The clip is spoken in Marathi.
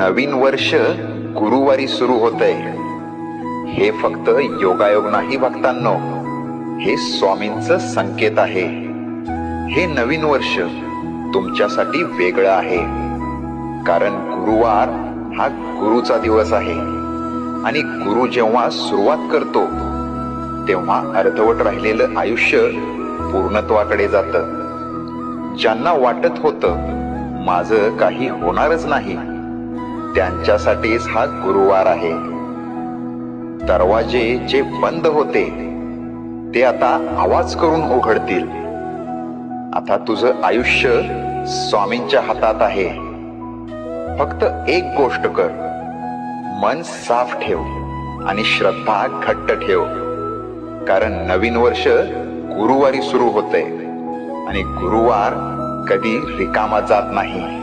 नवीन वर्ष गुरुवारी सुरू होतंय. हे फक्त योगायोग नाही भक्तांनो, हे स्वामींचं संकेत आहे. हे नवीन वर्ष तुमच्यासाठी वेगळं आहे, कारण गुरुवार हा गुरुचा दिवस आहे. आणि गुरु जेव्हा सुरुवात करतो तेव्हा अर्धवट राहिलेलं आयुष्य पूर्णत्वाकडे जातं. ज्यांना वाटत होतं माझं काही होणारच नाही, त्यांच्यासाठीच हा गुरुवार आहे. दरवाजे जे बंद होते ते आता आवाज करून उघडतील. आता तुझं आयुष्य स्वामींच्या हातात आहे. फक्त एक गोष्ट कर, मन साफ ठेव आणि श्रद्धा घट्ट ठेव, कारण नवीन वर्ष गुरुवारी सुरू होतंय आणि गुरुवार कधी रिकामा जात नाही.